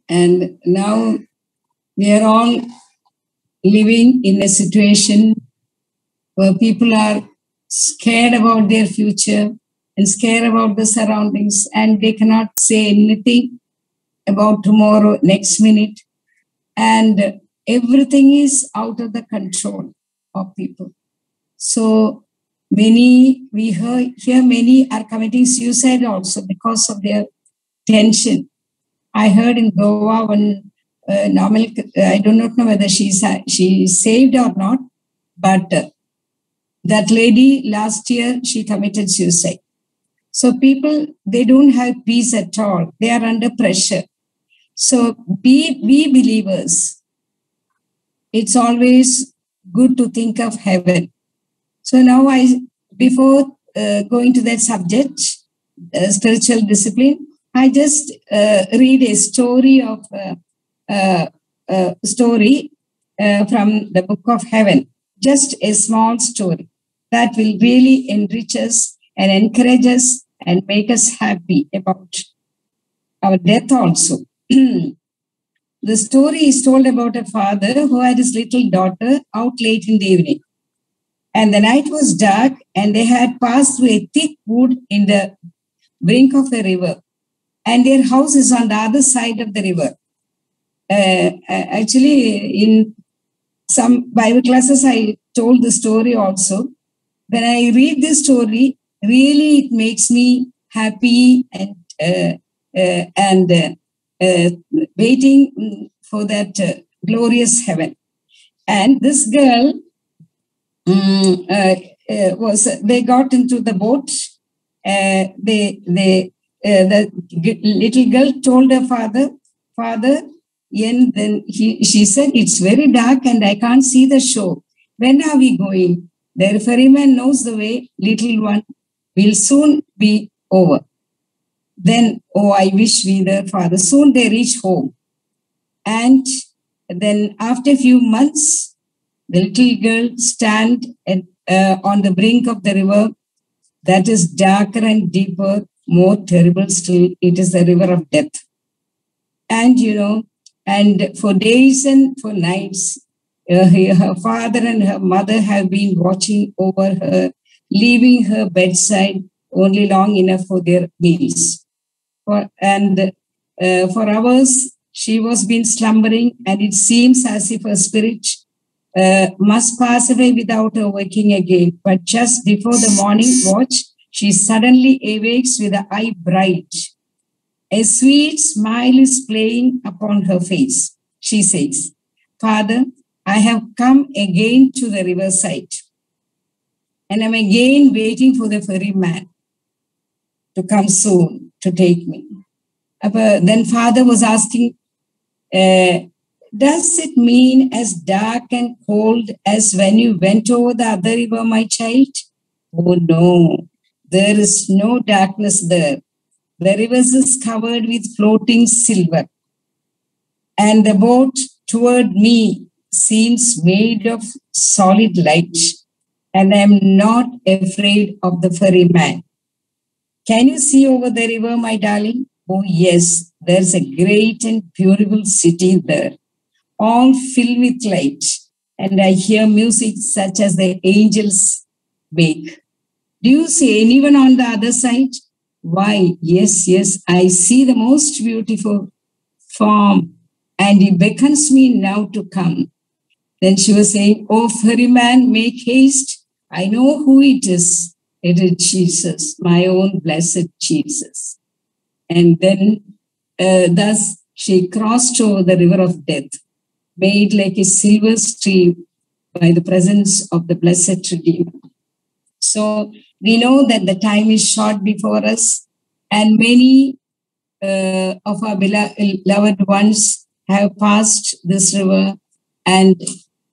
And now we are all living in a situation where people are scared about their future and scared about the surroundings, and they cannot say anything about tomorrow, next minute. And everything is out of the control of people. So hear many are committing suicide also because of their tension. I heard in Goa one normal, I do not know whether she is saved or not, but that lady last year, she committed suicide. So people, they don't have peace at all. They are under pressure. So we believers, it's always good to think of heaven. So now before going to that subject, spiritual discipline, I just read a story of from the book of heaven, just a small story that will really enrich us and encourage us and make us happy about our death also. The story is told about a father who had his little daughter out late in the evening. And the night was dark, and they had passed through a thick wood in the brink of the river. And their house is on the other side of the river. Actually, in some Bible classes, I told the story also. When I read this story, really it makes me happy and waiting for that glorious heaven. And this girl they got into the boat. The little girl told her father, and then she said, it's very dark and I can't see the shore. When are we going? The ferryman knows the way, little one, will soon be over. Then, oh, I wish we were, father. Soon they reach home. And then after a few months, the little girl stand on the brink of the river that is darker and deeper, more terrible still. It is the river of death. And, and for days and for nights, her father and her mother have been watching over her, leaving her bedside only long enough for their meals. For hours, she was been slumbering, and it seems as if her spirit must pass away without her waking again. But just before the morning watch, she suddenly awakes with the eye bright. A sweet smile is playing upon her face. She says, Father, I have come again to the riverside, and I'm again waiting for the ferryman to come soon to take me. Then father was asking, does it mean as dark and cold as when you went over the other river, my child? Oh no, there is no darkness there. The river is covered with floating silver, and the boat toward me seems made of solid light, and I am not afraid of the ferryman. Can you see over the river, my darling? Oh yes, there's a great and beautiful city there, all filled with light, and I hear music such as the angels make. Do you see anyone on the other side? Why, yes, I see the most beautiful form, and he beckons me now to come. Then she was saying, oh, ferryman, make haste. I know who it is. It is Jesus, my own blessed Jesus. And then thus she crossed over the river of death, made like a silver stream by the presence of the blessed Redeemer. So we know that the time is short before us, and many of our beloved ones have passed this river, and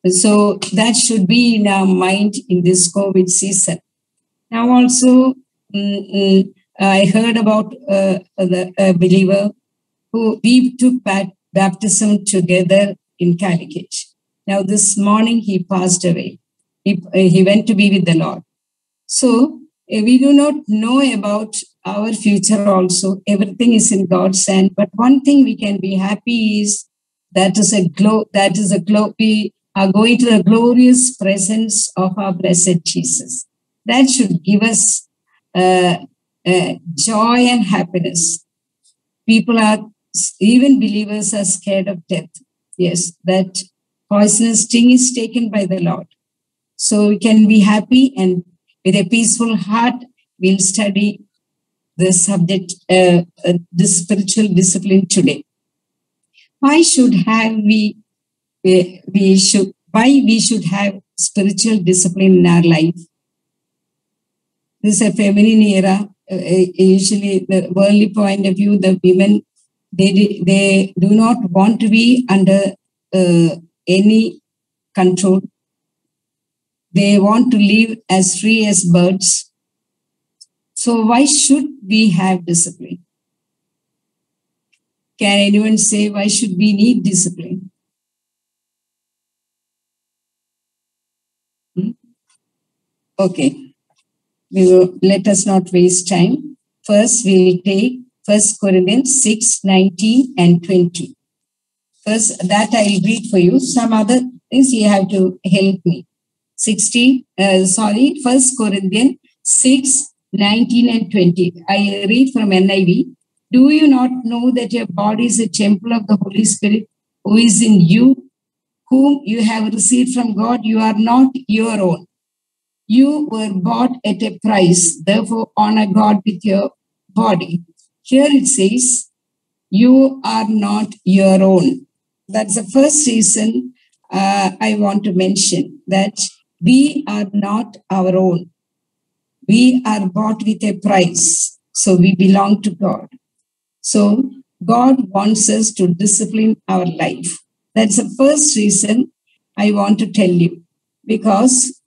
so that should be in our mind in this COVID season. Now also, I heard about a believer who we took baptism together in Calicut. Now this morning he passed away. He went to be with the Lord. So we do not know about our future also. Everything is in God's hand. But one thing we can be happy is that is a we are going to the glorious presence of our blessed Jesus. That should give us joy and happiness. People are, even believers are scared of death. Yes, that poisonous sting is taken by the Lord. So we can be happy, and with a peaceful heart, we'll study the subject, this spiritual discipline today. Why should we should have spiritual discipline in our life? This is a feminine era. Usually, the worldly point of view, the women, they do not want to be under any control. They want to live as free as birds. So why should we have discipline? Can anyone say why should we need discipline? Okay. Let us not waste time. First, we will take 1 Corinthians 6, 19 and 20. First, that I will read for you. Some other things you have to help me. 1 Corinthians 6, 19 and 20. I read from NIV. Do you not know that your body is a temple of the Holy Spirit who is in you, whom you have received from God? You are not your own. You were bought at a price. Therefore, honor God with your body. Here it says, you are not your own. That's the first reason I want to mention, that we are not our own. We are bought with a price. So we belong to God. So God wants us to discipline our life. That's the first reason I want to tell you. Because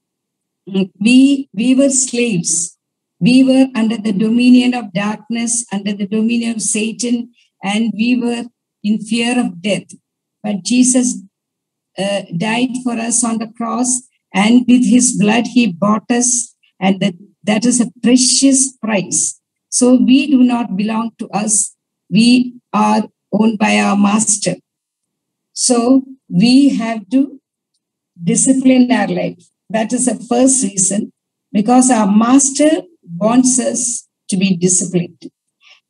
we were slaves. We were under the dominion of darkness, under the dominion of Satan, and we were in fear of death. But Jesus died for us on the cross, and with his blood he bought us, and that is a precious price. So we do not belong to us. We are owned by our master. So we have to discipline our life. That is the first reason, because our master wants us to be disciplined.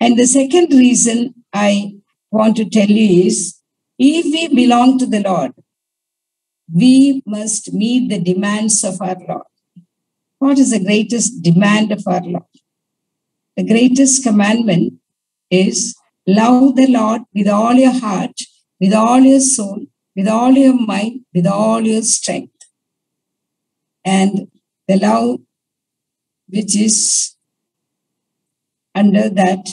And the second reason I want to tell you is, if we belong to the Lord, we must meet the demands of our Lord. What is the greatest demand of our Lord? The greatest commandment is love the Lord with all your heart, with all your soul, with all your mind, with all your strength. And the love which is under that,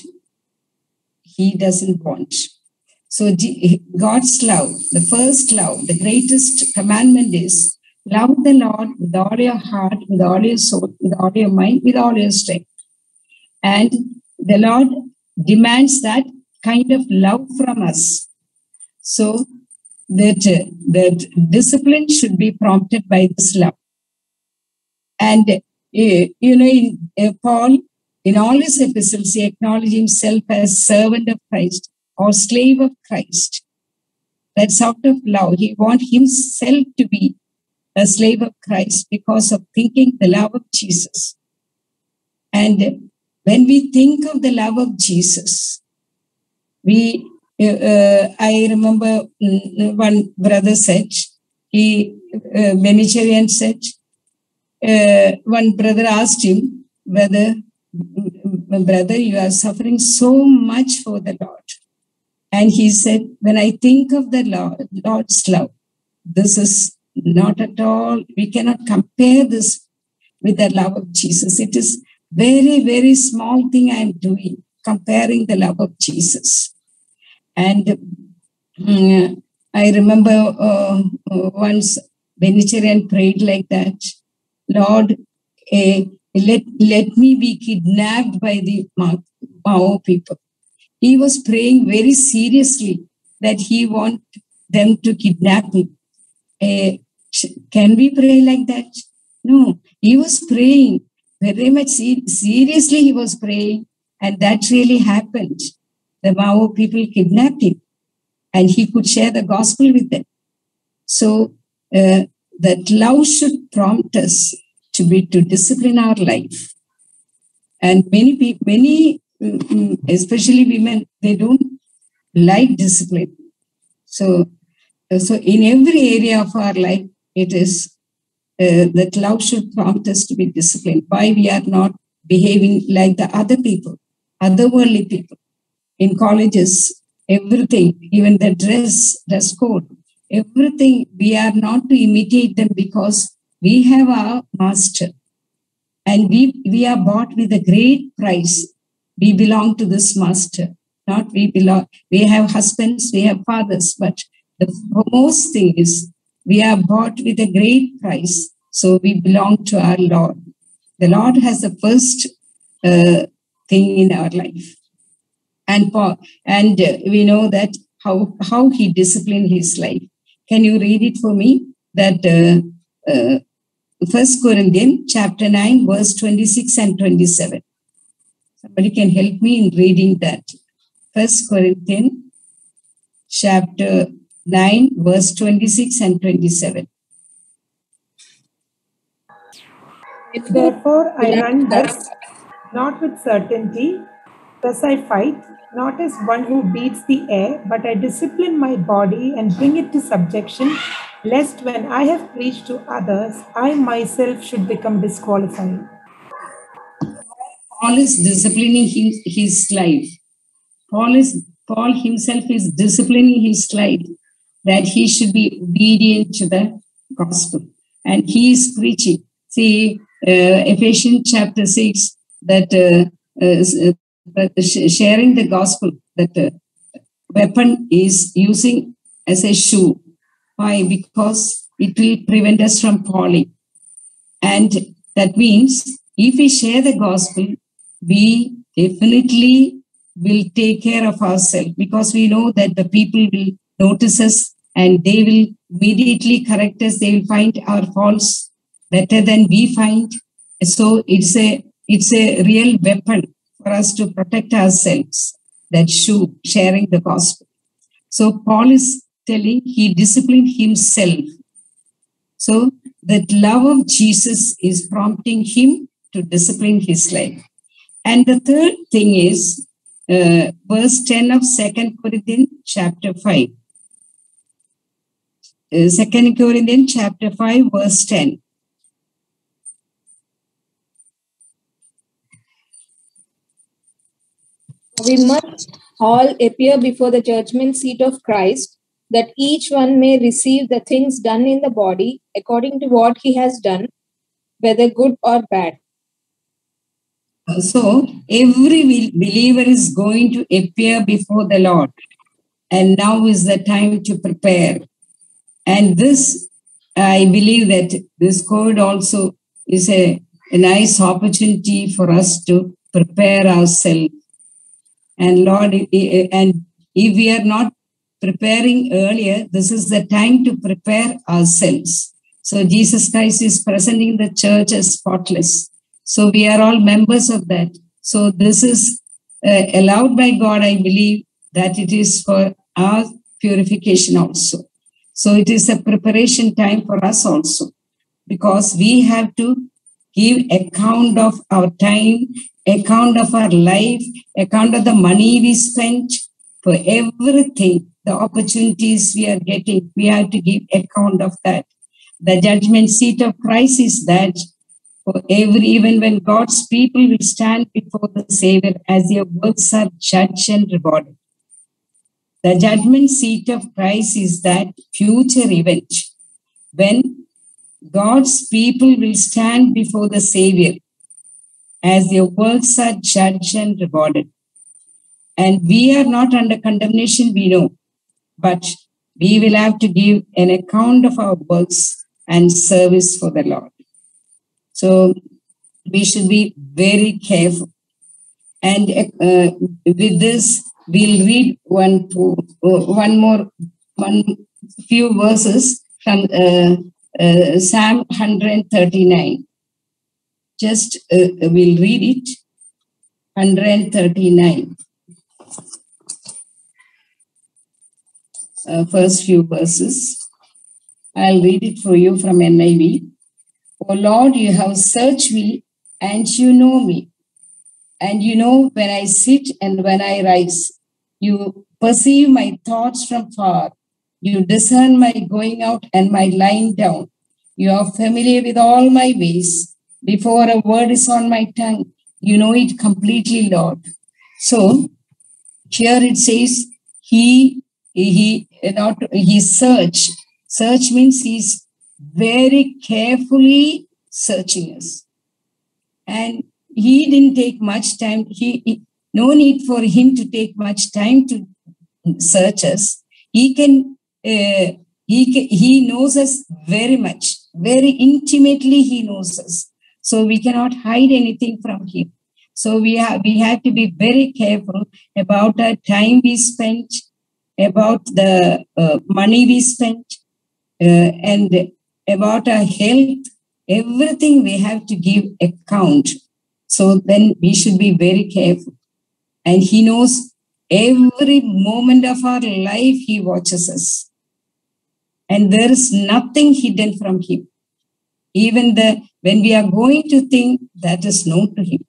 he doesn't want. So God's love, the first love, the greatest commandment is love the Lord with all your heart, with all your soul, with all your mind, with all your strength. And the Lord demands that kind of love from us. So that discipline should be prompted by this love. And, Paul, in all his epistles, he acknowledged himself as servant of Christ or slave of Christ. That's out of love. He wants himself to be a slave of Christ because of thinking the love of Jesus. And when we think of the love of Jesus, I remember one brother said, Benitarian said, one brother asked him whether, brother, you are suffering so much for the Lord. And he said, when I think of the Lord's love, this is not at all, we cannot compare this with the love of Jesus. It is very, very small thing I am doing, comparing the love of Jesus. And I remember once Benitarian prayed like that, Lord, let me be kidnapped by the Mao people. He was praying very seriously that he wants them to kidnap him. Can we pray like that? No, he was praying very much seriously he was praying, and that really happened. The Mao people kidnapped him, and he could share the gospel with them. So that love should prompt us to discipline our life. And many people, especially women, they don't like discipline. So in every area of our life, it is that love should prompt us to be disciplined. Why we are not behaving like the other people, otherworldly people. In colleges, everything, even the dress code, everything, we are not to imitate them because we have our master. And we are bought with a great price. We belong to this master. Not we belong. We have husbands, we have fathers, but the foremost thing is we are bought with a great price. So we belong to our Lord. The Lord has the first thing in our life. And we know that how he disciplined his life. Can you read it for me? That 1 Corinthians chapter 9, verse 26 and 27. Somebody can help me in reading that. 1 Corinthians chapter 9, verse 26 and 27. Therefore I run thus, not with certainty, thus I fight, not as one who beats the air, but I discipline my body and bring it to subjection, lest when I have preached to others, I myself should become disqualified. Paul is disciplining his life. Paul himself is disciplining his life that he should be obedient to the gospel. And he is preaching. See, Ephesians chapter 6, that sharing the gospel, that weapon is using as a shoe. Why? Because it will prevent us from falling. And that means if we share the gospel, we definitely will take care of ourselves, because we know that the people will notice us and they will immediately correct us. They will find our faults better than we find. So it's a real weapon for us to protect ourselves, that shoe, sharing the gospel. So Paul is telling he disciplined himself. So that love of Jesus is prompting him to discipline his life. And the third thing is verse 10 of 2 Corinthians chapter 5. 2 Corinthians chapter 5, verse 10. We must all appear before the judgment seat of Christ, that each one may receive the things done in the body according to what he has done, whether good or bad. So every believer is going to appear before the Lord. And now is the time to prepare. And this, I believe that this code also is a nice opportunity for us to prepare ourselves. And Lord, and if we are not preparing earlier, this is the time to prepare ourselves. So Jesus Christ is presenting the church as spotless. So we are all members of that. So this is allowed by God, I believe, that it is for our purification also. So it is a preparation time for us also, because we have to give account of our time, account of our life, account of the money we spent, for everything, the opportunities we are getting. We have to give account of that. The judgment seat of Christ is that for even when God's people will stand before the Savior, as their works are judged and rewarded. The judgment seat of Christ is that future event when God's people will stand before the Savior as their works are judged and rewarded. And we are not under condemnation, we know, but we will have to give an account of our works and service for the Lord. So we should be very careful. And with this, we'll read one few verses from Psalm 139. Just we'll read it. 139. First few verses. I'll read it for you from NIV. O Lord, you have searched me and you know me. And you know when I sit and when I rise. You perceive my thoughts from far. You discern my going out and my lying down. You are familiar with all my ways. Before a word is on my tongue, you know it completely, Lord. So here it says, he search. Search means he's very carefully searching us. And he didn't take much time. No need for him to take much time to search us. He knows us very much, very intimately. He knows us, so we cannot hide anything from him. So we have to be very careful about the time we spent, about the money we spent, and about our health. Everything we have to give account. So then we should be very careful. And he knows every moment of our life. He watches us. And there is nothing hidden from him. Even when we are going to think, that is known to him.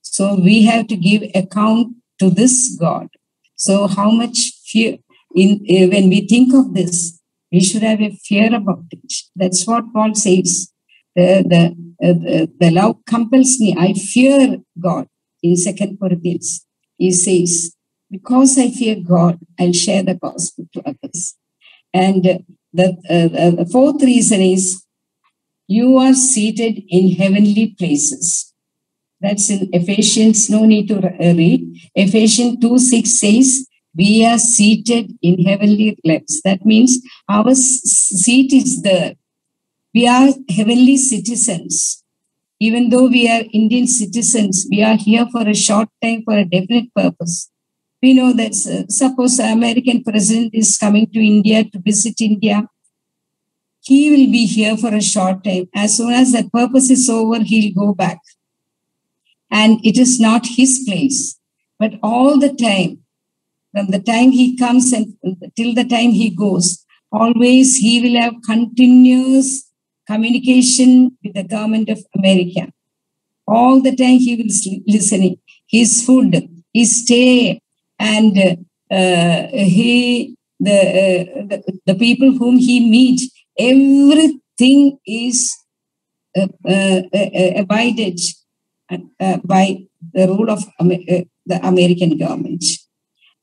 So we have to give account to this God. So how much fear, when we think of this, we should have a fear about it. That's what Paul says. The love compels me. I fear God. In 2 Corinthians, he says, because I fear God, I'll share the gospel to others. And the fourth reason is, you are seated in heavenly places. That's in Ephesians, no need to read. Ephesians 2:6 says, we are seated in heavenly places. That means our seat is there. We are heavenly citizens. Even though we are Indian citizens, we are here for a short time for a definite purpose. We know that suppose the American president is coming to India to visit India, he will be here for a short time. As soon as that purpose is over, he'll go back. And it is not his place. But all the time, from the time he comes and till the time he goes, always he will have continuous communication with the government of America. All the time he will listening. His food, his stay, and the people whom he meets, everything is abided by the rule of the American government.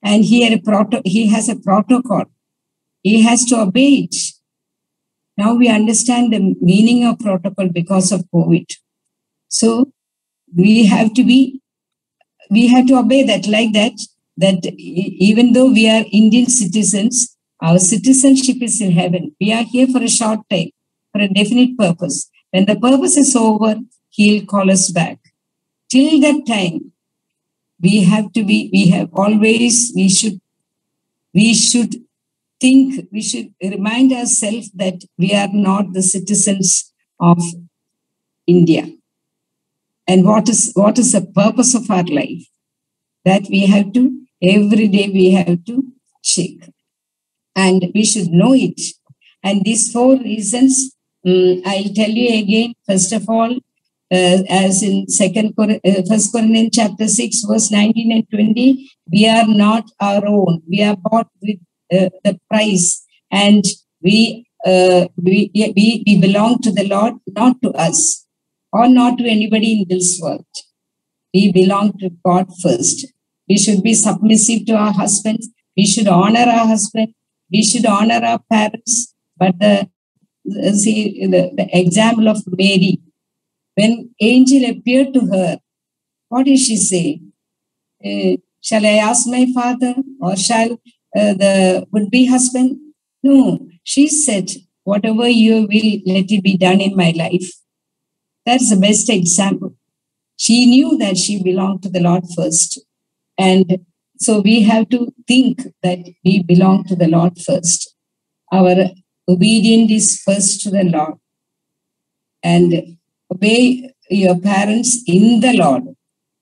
And he has a protocol. He has to obey it. Now we understand the meaning of protocol because of COVID. So we have to obey that, like that even though we are Indian citizens, our citizenship is in heaven. We are here for a short time, for a definite purpose. When the purpose is over, he'll call us back. Till that time, we should think, we should remind ourselves that we are not the citizens of India. And what is the purpose of our life? That we have to, every day we have to check. And we should know it. And these 4 reasons, I'll tell you again, first of all, as in 1 Corinthians chapter 6, verse 19 and 20, we are not our own. We are bought with the price, and we belong to the Lord, not to us or not to anybody in this world. We belong to God first. We should be submissive to our husbands. We should honor our husband. We should honor our parents. But the example of Mary, when angel appeared to her, what did she say? Shall I ask my father, or shall the would-be husband? No, she said, whatever you will, let it be done in my life. That's the best example. She knew that she belonged to the Lord first. And so we have to think that we belong to the Lord first. Our obedience is first to the Lord. And obey your parents in the Lord.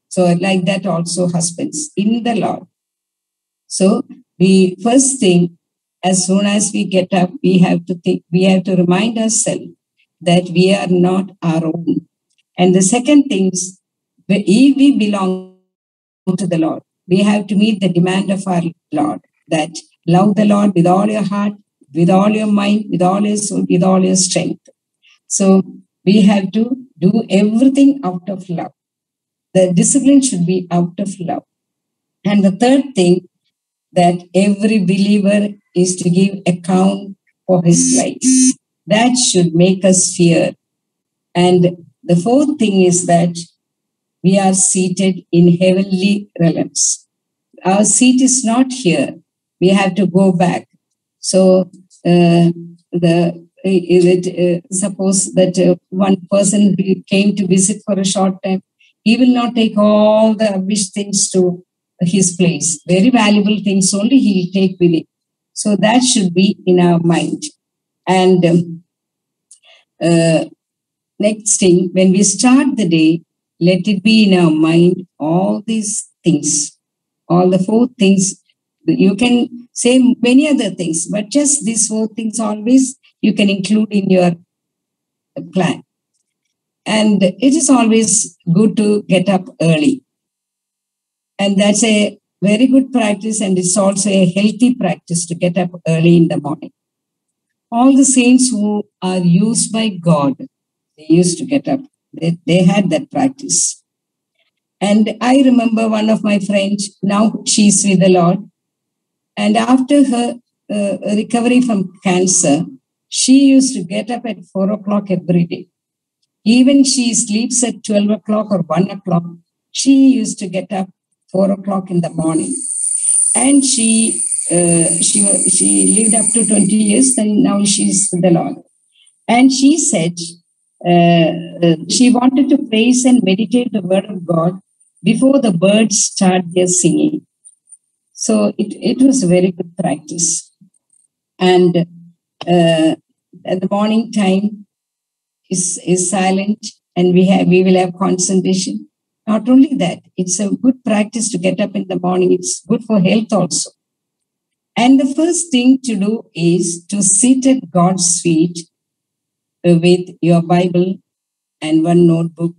So like that also husbands in the Lord. So the first thing, as soon as we get up, we have to remind ourselves that we are not our own. And the second thing is, if we belong to the Lord, we have to meet the demand of our Lord, that love the Lord with all your heart, with all your mind, with all your soul, with all your strength. So we have to do everything out of love. The discipline should be out of love. And the third thing, that every believer is to give account for his life. That should make us fear. And the fourth thing is that we are seated in heavenly realms. Our seat is not here. We have to go back. So suppose that one person who came to visit for a short time, he will not take all the rubbish things to his place. Very valuable things only he will take with him. So that should be in our mind. And next thing, when we start the day, let it be in our mind all these things, all the four things. You can say many other things, but just these four things always you can include in your plan. And it is always good to get up early. And that's a very good practice, and it's also a healthy practice to get up early in the morning. All the saints who are used by God, they used to get up. They had that practice. And I remember one of my friends, now she's with the Lord. And after her recovery from cancer, she used to get up at 4 o'clock every day. Even she sleeps at 12 o'clock or 1 o'clock, she used to get up 4 o'clock in the morning. And she lived up to 20 years, and now she's with the Lord. And she said she wanted to praise and meditate the word of God before the birds start their singing. So it was a very good practice. And at the morning time is silent, and we will have concentration. Not only that, it's a good practice to get up in the morning. It's good for health also. And the first thing to do is to sit at God's feet with your Bible and one notebook.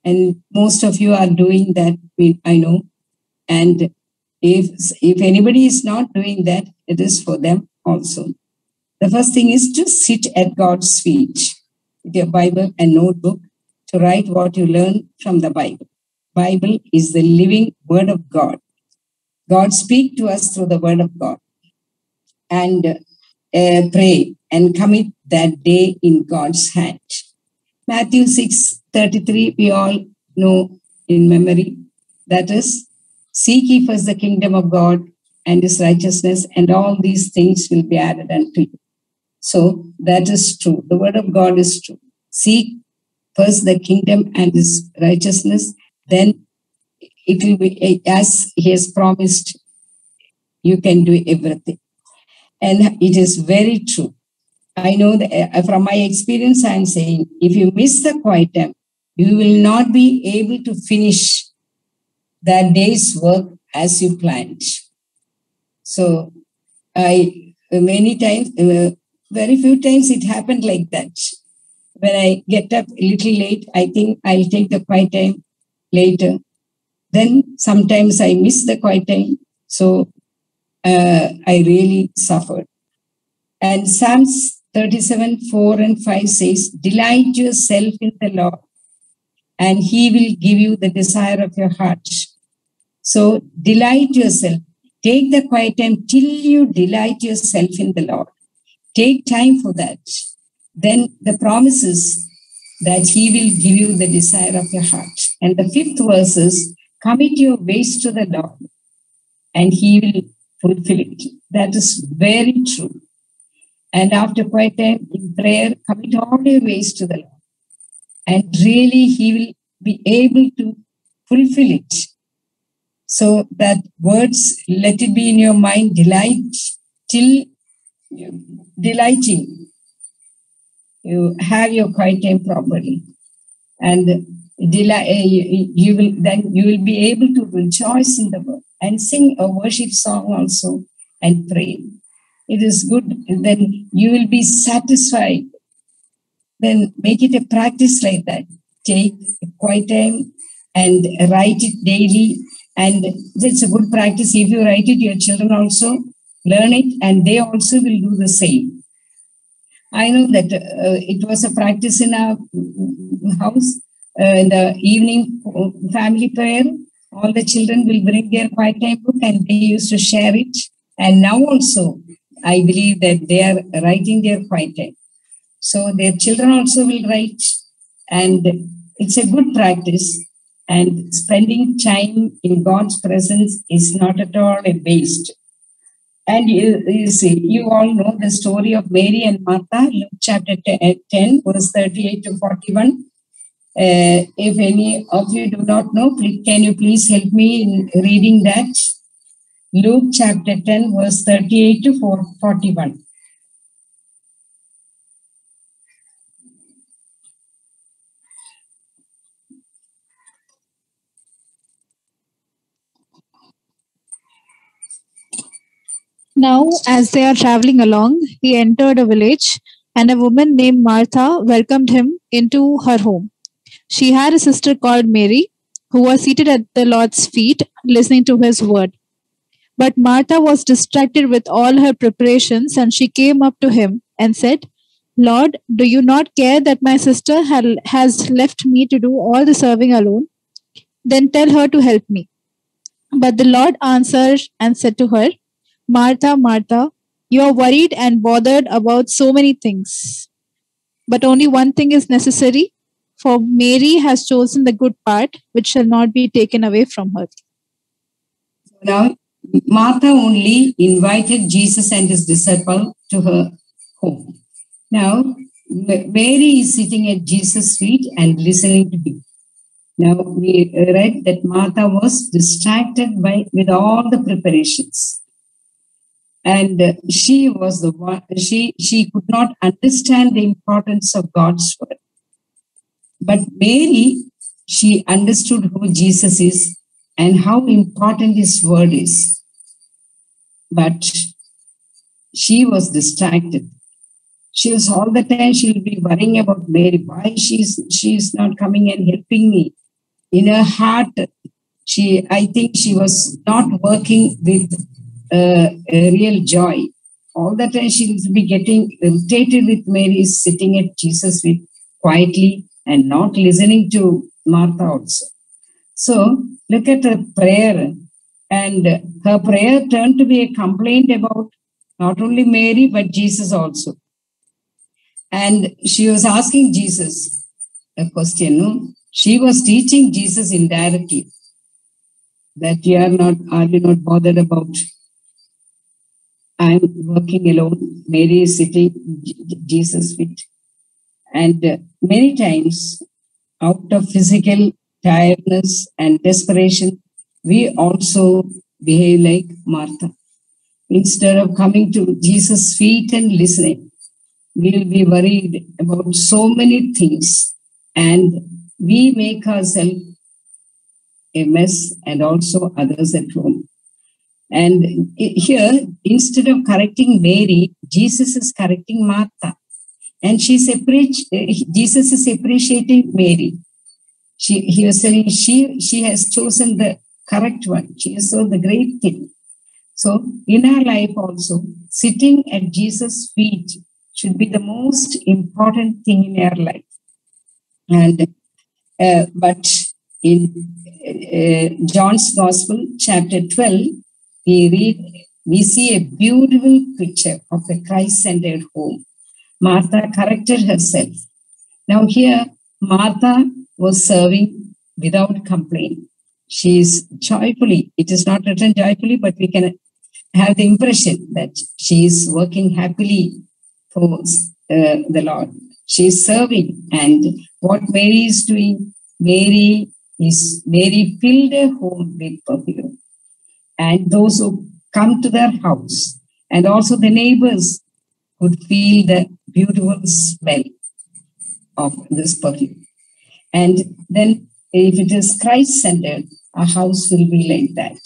And most of you are doing that, I know. And if anybody is not doing that, it is for them also. The first thing is to sit at God's feet with your Bible and notebook to write what you learn from the Bible. Bible is the living word of God. God speaks to us through the word of God. And pray and commit that day in God's hand. Matthew 6:33, we all know in memory. That is, seek ye first the kingdom of God and his righteousness, and all these things will be added unto you. So that is true. The word of God is true. Seek first the kingdom and his righteousness, then it will be, as he has promised, you can do everything. And it is very true. I know that from my experience, I'm saying, if you miss the quiet time, you will not be able to finish that day's work as you planned. So many times, very few times it happened like that. When I get up a little late, I think I'll take the quiet time later. Then sometimes I miss the quiet time. So I really suffered. And Psalms 37:4-5 says, delight yourself in the Lord, and he will give you the desire of your heart. So delight yourself. Take the quiet time till you delight yourself in the Lord. Take time for that. Then the promise is that he will give you the desire of your heart. And the fifth verse is, commit your ways to the Lord, and he will fulfill it. That is very true. And after quiet time in prayer, commit all your ways to the Lord. And really, he will be able to fulfill it. So that words, let it be in your mind, delight till delighting. You have your quiet time properly. And you will be able to rejoice in the word and sing a worship song also and pray. It is good. Then you will be satisfied. Then make it a practice like that. Take a quiet time and write it daily. And it's a good practice. If you write it, your children also learn it and they also will do the same. I know that it was a practice in our house. In the evening family prayer, all the children will bring their quiet time book and they used to share it. And now also, I believe that they are writing their quiet time. So their children also will write, and it's a good practice. And spending time in God's presence is not at all a waste. And you see, you all know the story of Mary and Martha, Luke chapter 10, verse 38 to 41. If any of you do not know, please, can you please help me in reading that? Luke chapter 10, verse 38 to 41. Now, as they are traveling along, he entered a village, and a woman named Martha welcomed him into her home. She had a sister called Mary, who was seated at the Lord's feet, listening to his word. But Martha was distracted with all her preparations, and she came up to him and said, Lord, do you not care that my sister has left me to do all the serving alone? Then tell her to help me. But the Lord answered and said to her, Martha, Martha, you are worried and bothered about so many things. But only one thing is necessary, for Mary has chosen the good part, which shall not be taken away from her. Now, Martha only invited Jesus and his disciple to her home. Now, Mary is sitting at Jesus' feet and listening to him. Now, we read that Martha was distracted with all the preparations. And she was the one, she could not understand the importance of God's word. But Mary, she understood who Jesus is and how important his word is. But she was distracted. She was all the time, she will be worrying about Mary. Why she's not coming and helping me? In her heart, I think she was not working with a real joy. All the time she will be getting irritated with Mary sitting at Jesus' feet quietly and not listening to Martha also. So look at her prayer, and her prayer turned to be a complaint about not only Mary but Jesus also. And she was asking Jesus a question. No? She was teaching Jesus indirectly that are you not bothered about? I'm working alone. Mary is sitting Jesus' feet. And many times, out of physical tiredness and desperation, we also behave like Martha. Instead of coming to Jesus' feet and listening, we will be worried about so many things, and we make ourselves a mess and also others at home. And here, instead of correcting Mary, Jesus is correcting Martha. And Jesus is appreciating Mary. He was saying she has chosen the correct one. She has done the great thing. So in our life also, sitting at Jesus' feet should be the most important thing in our life. And but in John's Gospel, chapter 12, we see a beautiful picture of a Christ-centered home. Martha corrected herself. Now here, Martha was serving without complaint. She is joyfully, it is not written joyfully, but we can have the impression that she is working happily for the Lord. She is serving. And what Mary is doing, Mary filled her home with perfume. And those who come to their house and also the neighbors could feel the beautiful smell of this perfume. And then if it is Christ-centered, our house will be like that.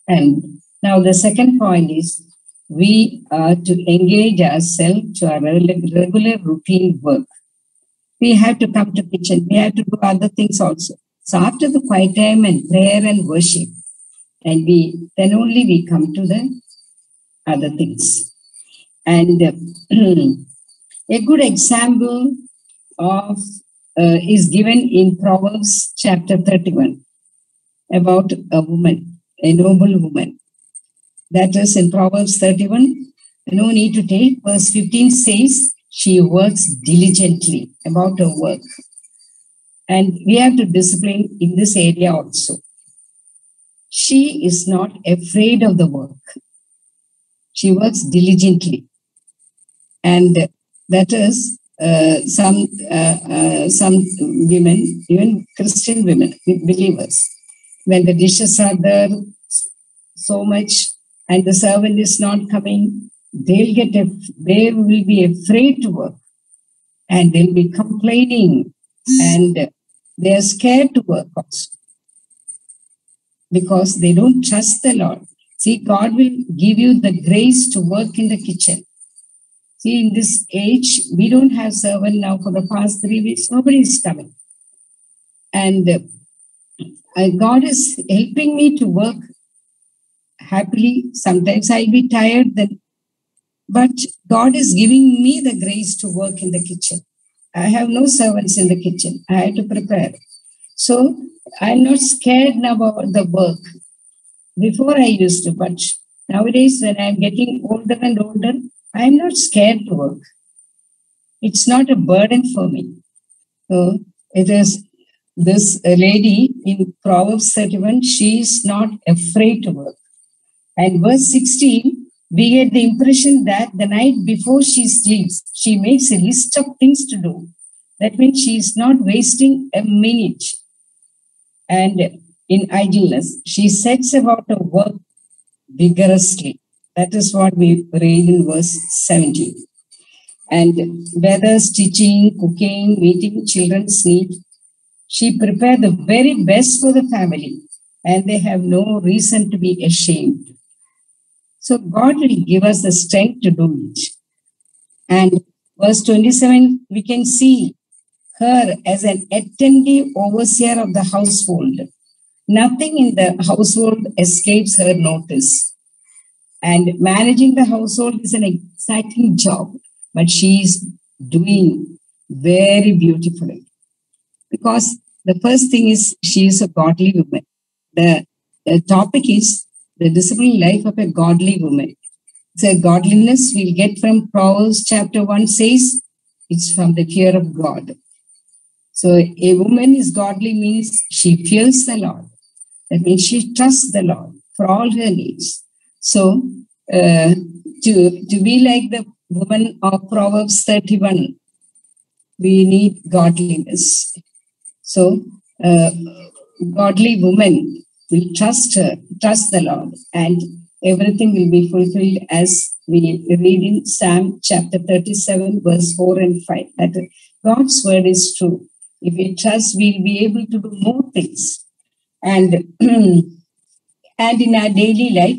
And now the second point is we are to engage ourselves to our regular routine work. We have to come to kitchen. We have to do other things also. So after the quiet time and prayer and worship, and then only we come to the other things. And a good example of is given in Proverbs chapter 31 about a woman, a noble woman. That is in Proverbs 31. No need to take. Verse 15 says, she works diligently about her work. And we have to discipline in this area also. She is not afraid of the work. She works diligently. And that is some women, even Christian women, believers, when the dishes are there so much and the servant is not coming, they will be afraid to work and they'll be complaining and they are scared to work also because they don't trust the Lord. See, God will give you the grace to work in the kitchen. See, in this age, we don't have servant now for the past 3 weeks. Nobody is coming. And God is helping me to work happily. Sometimes I'll be tired, but God is giving me the grace to work in the kitchen. I have no servants in the kitchen. I have to prepare. So I'm not scared now about the work. Before I used to, but nowadays when I'm getting older and older, I'm not scared to work. It's not a burden for me. So it is this lady in Proverbs 31, she is not afraid to work. And verse 16, we get the impression that the night before she sleeps, she makes a list of things to do. That means she is not wasting a minute. And in idleness, she sets about her work vigorously. That is what we read in verse 17. And whether stitching, cooking, meeting children's needs, she prepared the very best for the family, and they have no reason to be ashamed. So God will give us the strength to do it. And verse 27, we can see her as an attentive overseer of the household. Nothing in the household escapes her notice. And managing the household is an exciting job, but she is doing very beautifully. Because the first thing is she is a godly woman. The topic is the disciplined life of a godly woman. So godliness we'll get from Proverbs chapter 1 says it's from the fear of God. So a woman is godly means she fears the Lord. That means she trusts the Lord for all her needs. So to be like the woman of Proverbs 31, we need godliness. So godly woman will trust the Lord, and everything will be fulfilled as we read in Psalm chapter 37, verse 4 and 5. That God's word is true. If we trust, we'll be able to do more things. And in our daily life,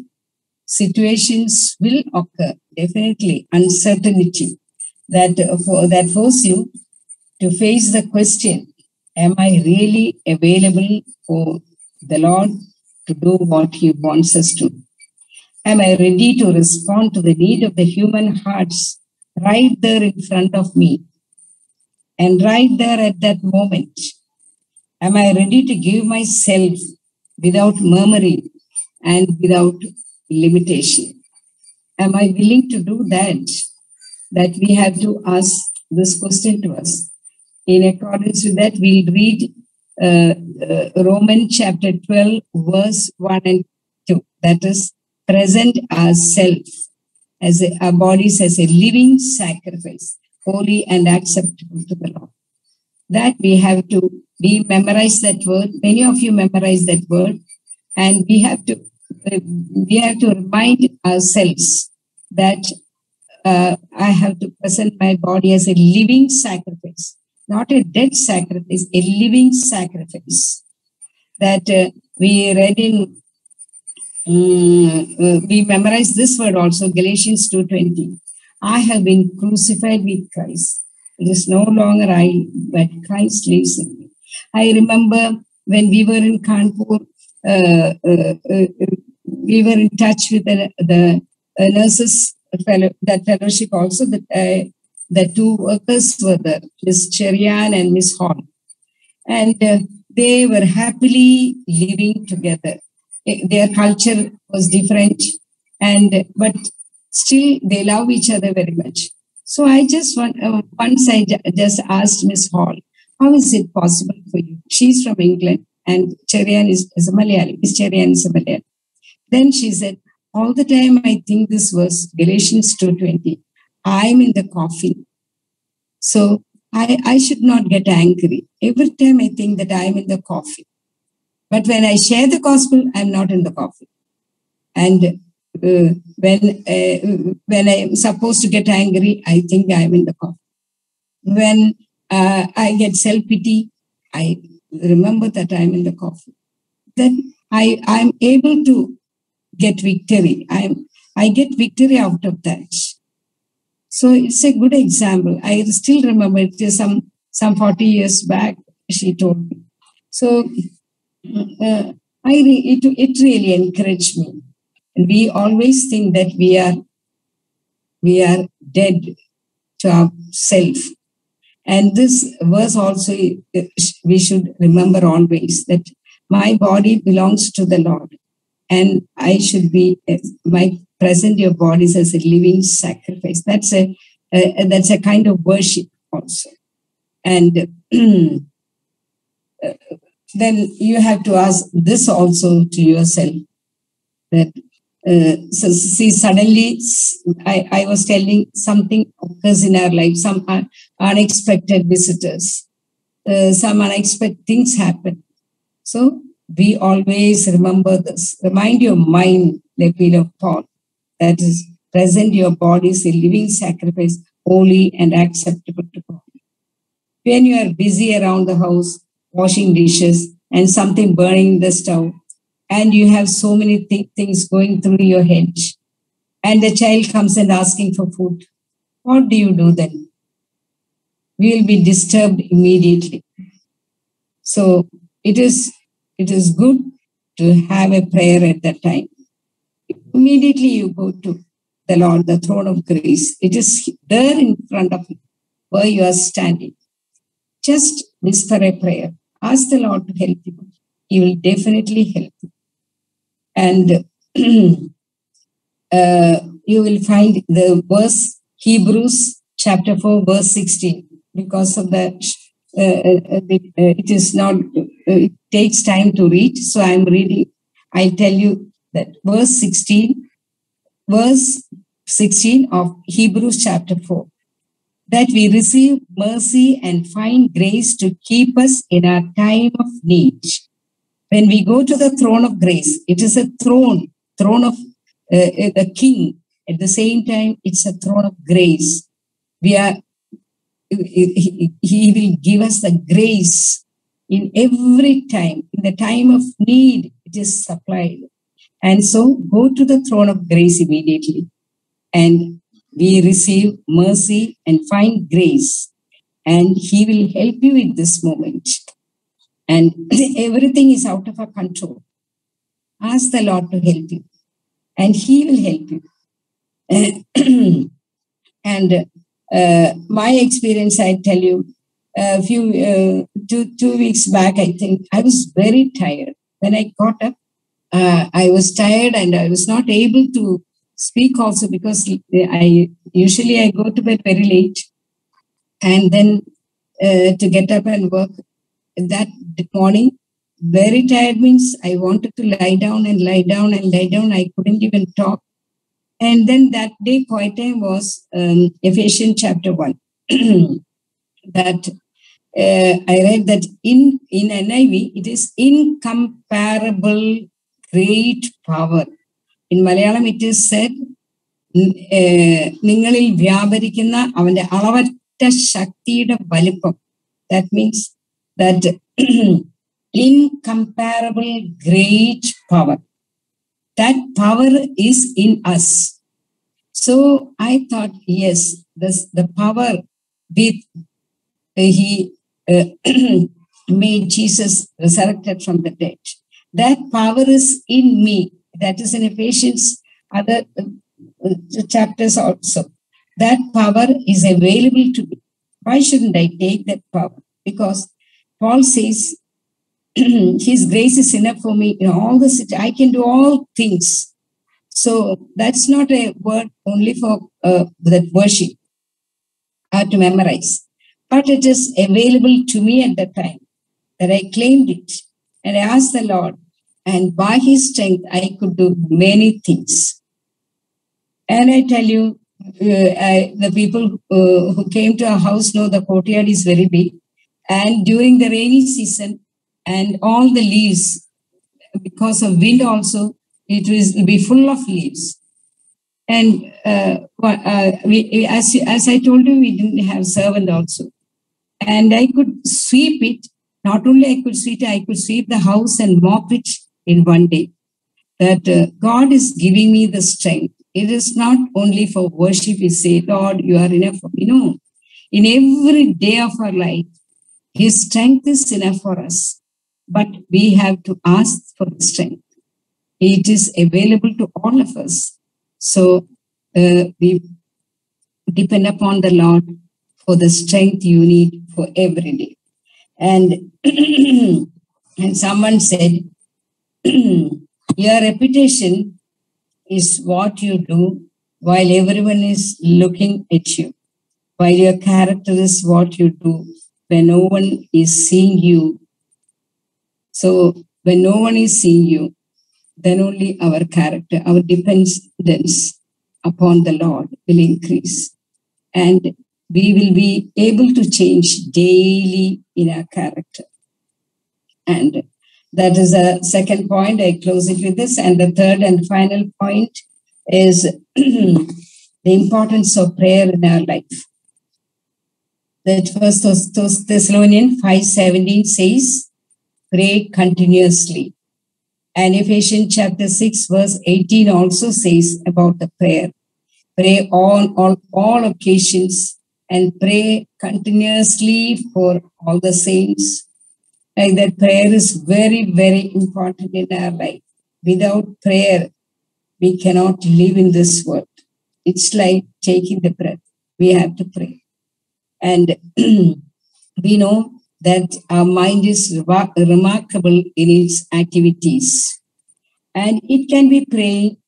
situations will occur, definitely, uncertainty that force you to face the question, am I really available for the Lord to do what He wants us to? Am I ready to respond to the need of the human hearts right there in front of me? And right there at that moment, am I ready to give myself without murmuring and without limitation? Am I willing to do that? That we have to ask this question to us. In accordance with that, we'll read Romans chapter 12, verse 1 and 2. That is, present ourselves as our bodies as a living sacrifice, holy and acceptable to the Lord. That we have to memorize that word. Many of you memorize that word, and we have to remind ourselves that I have to present my body as a living sacrifice, not a dead sacrifice, a living sacrifice. That we read in, we memorized this word also, Galatians 2:20. I have been crucified with Christ. It is no longer I, but Christ lives in me. I remember when we were in Kanpur, we were in touch with the nurses that fellowship also. The two workers were there, Miss Cherian and Miss Hall, and they were happily living together. Their culture was different, but still they love each other very much. So I just once I just asked Miss Hall, how is it possible for you? She's from England and Cherian is a Malayali. Miss Cherian is a Malayali. Then she said, all the time I think this was Galatians 2:20. I'm in the coffin. So I should not get angry. Every time I think that I'm in the coffin. But when I share the gospel, I'm not in the coffin. And when I'm supposed to get angry, I think I'm in the coffin. When I get self-pity, I remember that I'm in the coffin. Then I'm able to get victory. I get victory out of that. So it's a good example. I still remember it is some 40 years back, she told me. So it really encouraged me. And we always think that we are dead to ourself. And this verse also, we should remember always that my body belongs to the Lord. And I should be, present your bodies as a living sacrifice. That's a kind of worship also. And then you have to ask this also to yourself. That so see, suddenly I was telling something occurs in our life, some unexpected visitors, some unexpected things happen. So we always remember this. Remind your mind, the appeal of Paul, that is, present your bodies a living sacrifice, holy and acceptable to God. When you are busy around the house, washing dishes, and something burning in the stove, and you have so many things going through your head, and the child comes and asking for food, what do you do then? We will be disturbed immediately. So it is good to have a prayer at that time. Immediately you go to the Lord, the throne of grace. It is there in front of you where you are standing. Just whisper a prayer. Ask the Lord to help you. He will definitely help you. And you will find the verse, Hebrews chapter 4, verse 16. Because of that, it is not, it takes time to read. So I'm reading. I'll tell you that verse 16 of Hebrews chapter 4. That we receive mercy and find grace to keep us in our time of need. When we go to the throne of grace, it is a throne of the king. At the same time, it's a throne of grace. He will give us the grace in every time. In the time of need, it is supplied. And so go to the throne of grace immediately. And we receive mercy and find grace. And he will help you in this moment. And everything is out of our control. Ask the Lord to help you. And he will help you. And my experience, I tell you, a few 2 weeks back, I think I was very tired. When I got up, I was tired and I was not able to speak also because I usually go to bed very late, and then to get up and work. That morning, very tired means I wanted to lie down and lie down and lie down. I couldn't even talk. And then that day, quiet time was Ephesians chapter 1. That I read that in NIV, it is incomparable great power. In Malayalam, it is said, നിങ്ങളിൽ വ്യാപരിക്കുന്ന അവന്റെ അളവറ്റ ശക്തിയുടെ വലിപ്പം. That means that incomparable great power. That power is in us. So I thought, yes, the power with he made Jesus resurrected from the dead. That power is in me. That is in Ephesians, other chapters also. That power is available to me. Why shouldn't I take that power? Because Paul says, His grace is enough for me in all the situations. I can do all things. So that's not a word only for that worship or to memorize, but it is available to me at that time that I claimed it and I asked the Lord, and by His strength I could do many things. And I tell you, the people who came to our house know the courtyard is very big, and during the rainy season and all the leaves, because of wind also, it will be full of leaves. And as I told you, we didn't have servant also. And I could sweep it. Not only I could sweep it, I could sweep the house and mop it in one day. That God is giving me the strength. It is not only for worship, we say, Lord, you are enough for me. No. In every day of our life, His strength is enough for us. But we have to ask for the strength. It is available to all of us. So we depend upon the Lord for the strength you need for every day. And, and someone said, your reputation is what you do while everyone is looking at you, while your character is what you do when no one is seeing you. So when no one is seeing you, then only our character, our dependence upon the Lord will increase. And we will be able to change daily in our character. And that is a second point. I close it with this. And the third and final point is the importance of prayer in our life. That First Thessalonians 5:17 says, pray continuously. And Ephesians chapter 6 verse 18 also says about the prayer. Pray on all occasions and pray continuously for all the saints. Like that prayer is very, very important in our life. Without prayer, we cannot live in this world. It's like taking the breath. We have to pray. And we know that our mind is remarkable in its activities. And it can be praying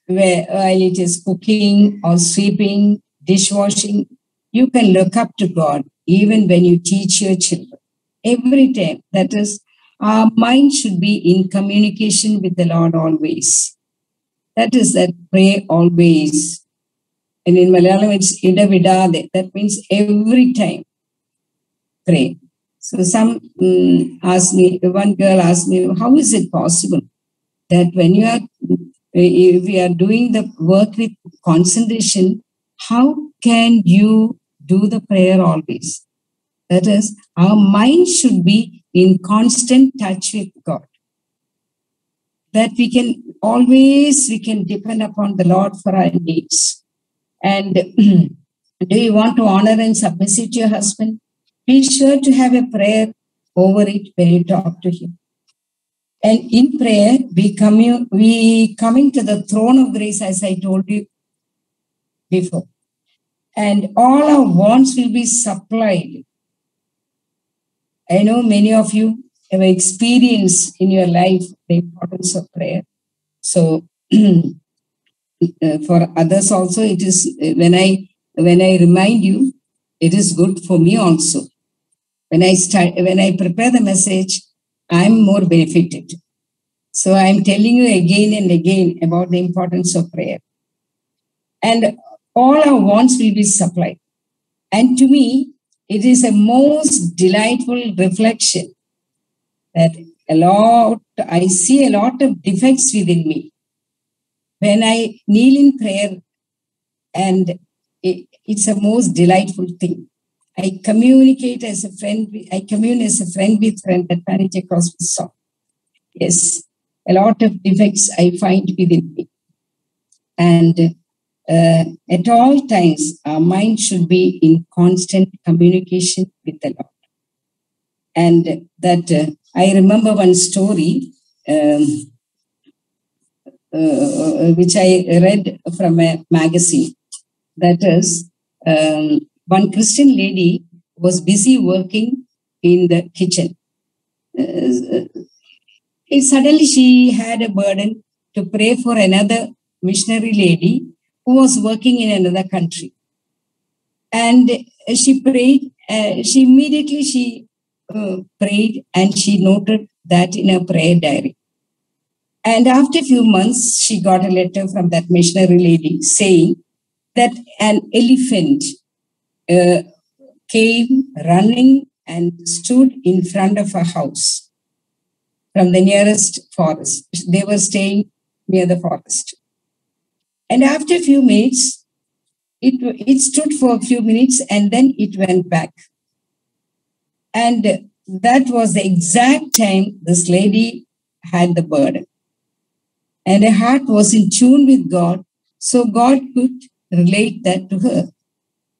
while it is cooking or sweeping, dishwashing. You can look up to God even when you teach your children. Every time. That is, our mind should be in communication with the Lord always. That is that pray always. And in Malayalam, it's idavidade. That means every time pray. So some asked me, one girl asked me, how is it possible that when if we are doing the work with concentration, how can you do the prayer always? That is, our mind should be in constant touch with God. That we can depend upon the Lord for our needs. And do you want to honor and submissive to your husband? Be sure to have a prayer over it when you talk to him. And in prayer, we coming to the throne of grace, as I told you before. And all our wants will be supplied. I know many of you have experienced in your life the importance of prayer. So for others also, it is when I remind you, it is good for me also. When I prepare the message, I'm more benefited. So I'm telling you again and again about the importance of prayer. And all our wants will be supplied. And to me, it is a most delightful reflection that I see a lot of defects within me. When I kneel in prayer, and it's a most delightful thing. I communicate as a friend. I commune as a friend with friend, that Fanny J. Crosby song. Yes, a lot of defects I find within me. And at all times, our mind should be in constant communication with the Lord. And that I remember one story which I read from a magazine. That is, one Christian lady was busy working in the kitchen. Suddenly she had a burden to pray for another missionary lady who was working in another country. And she prayed, she immediately prayed, and she noted that in her prayer diary. And after a few months, she got a letter from that missionary lady saying that an elephant came running and stood in front of her house from the nearest forest. They were staying near the forest. And after a few minutes, it stood for a few minutes and then it went back. And that was the exact time this lady had the burden. And her heart was in tune with God, so God could relate that to her.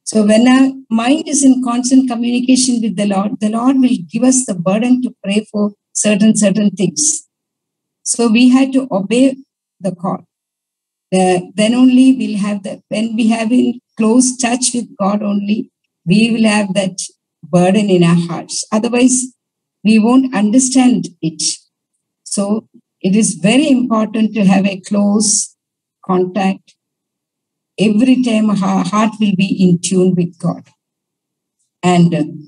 So when our mind is in constant communication with the Lord will give us the burden to pray for certain things. So we had to obey the call. Then only we'll have that. When we have in close touch with God only, we will have that burden in our hearts. Otherwise, we won't understand it. So it is very important to have a close contact. Every time our heart will be in tune with God. And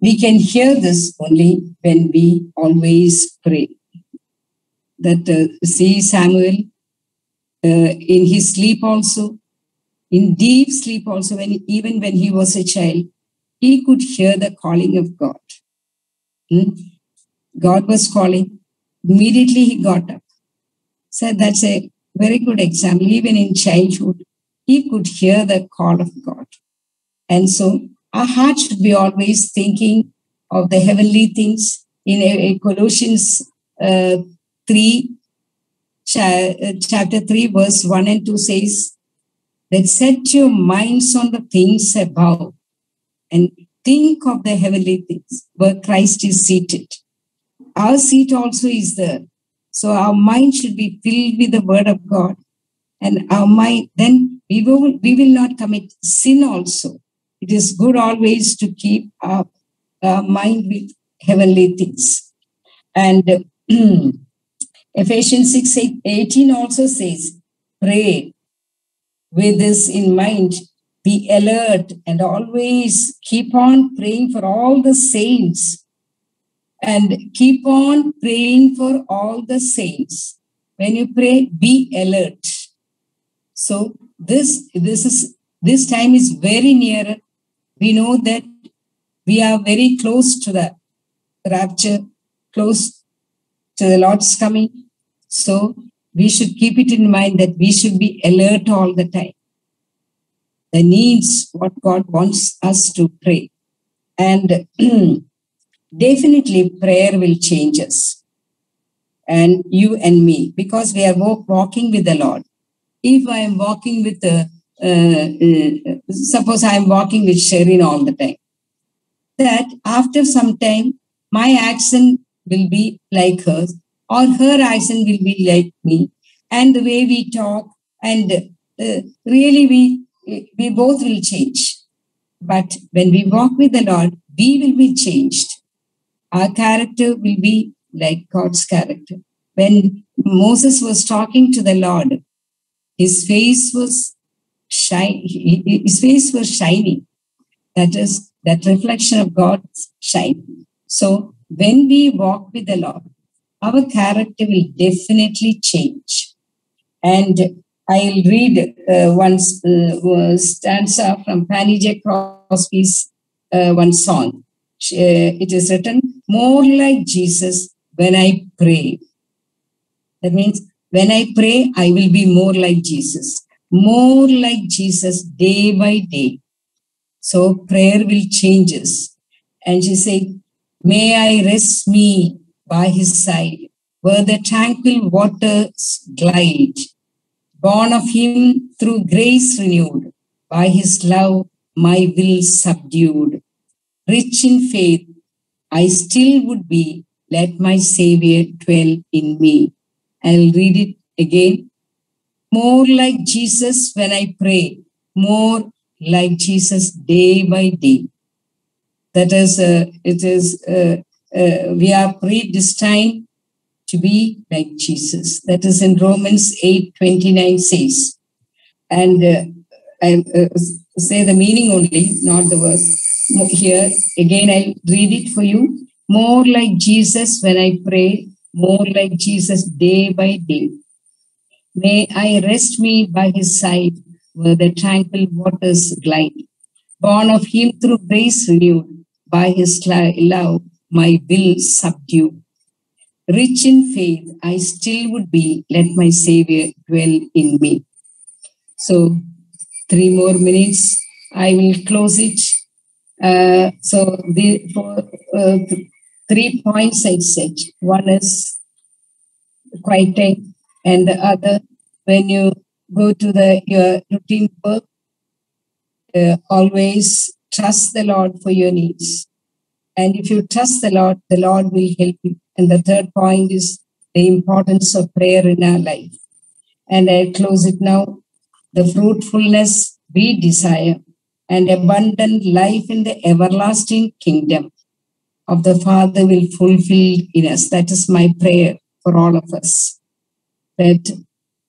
we can hear this only when we always pray. That see Samuel in his sleep also, in deep sleep also, even when he was a child, he could hear the calling of God. God was calling. Immediately he got up. So that's a very good example. Even in childhood, he could hear the call of God. And so our heart should be always thinking of the heavenly things. In Colossians 3, chapter 3, verse 1 and 2 says that set your minds on the things above and think of the heavenly things where Christ is seated. Our seat also is there. So our mind should be filled with the word of God. And our mind, then we will not commit sin also. It is good always to keep our mind with heavenly things. And Ephesians 6:18 also says, pray with this in mind, be alert and always keep on praying for all the saints. And keep on praying for all the saints. When you pray, be alert. So this time is very near. We know that we are very close to the rapture, close to the Lord's coming. So we should keep it in mind that we should be alert all the time. The needs, what God wants us to pray. And definitely prayer will change us. And you and me, because we are walking with the Lord. If I am walking with suppose I am walking with Sherin all the time, that after some time, my accent will be like hers, or her accent will be like me, and the way we talk, and really we both will change. But when we walk with the Lord, we will be changed. Our character will be like God's character. When Moses was talking to the Lord, his face was shining. That is, that reflection of God's shine. So when we walk with the Lord, our character will definitely change. And I'll read one stanza from Fanny J. Crosby's one song. It is written, more like Jesus when I pray. That means when I pray, I will be more like Jesus. More like Jesus day by day. So prayer will change us. And she said, may I rest me by his side, where the tranquil waters glide. Born of him through grace renewed, by his love my will subdued. Rich in faith, I still would be, let my Savior dwell in me. I'll read it again. More like Jesus when I pray, more like Jesus day by day. That is, we are predestined to be like Jesus. That is in Romans 8:29 says. And I say the meaning only, not the verse. Here, again, I'll read it for you. More like Jesus when I pray, more like Jesus day by day. May I rest me by his side, where the tranquil waters glide. Born of him through grace renewed, by his love my will subdue. Rich in faith, I still would be, let my Savior dwell in me. So, 3 more minutes, I will close it. So, the 3 points I said. One is quieting, and the other, when you go to your routine work, always trust the Lord for your needs. And if you trust the Lord will help you. And the third point is the importance of prayer in our life. And I close it now. The fruitfulness we desire and abundant life in the everlasting kingdom of the Father will fulfill in us. That is my prayer for all of us. That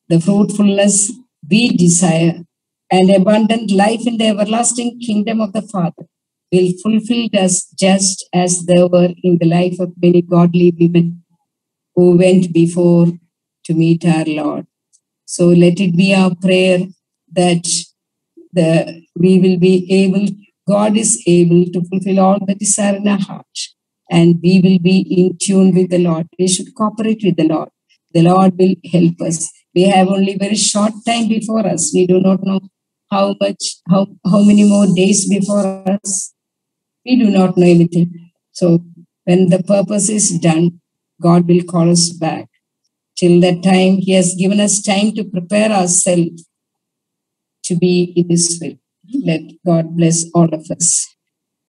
the fruitfulness we desire and abundant life in the everlasting kingdom of the Father will fulfill us just as they were in the life of many godly women who went before to meet our Lord. So let it be our prayer that we will be able, God is able to fulfill all the desire in our heart, and we will be in tune with the Lord. We should cooperate with the Lord. The Lord will help us. We have only very short time before us. We do not know how many more days before us. We do not know anything. So when the purpose is done, God will call us back. Till that time, he has given us time to prepare ourselves to be in his will. Let God bless all of us.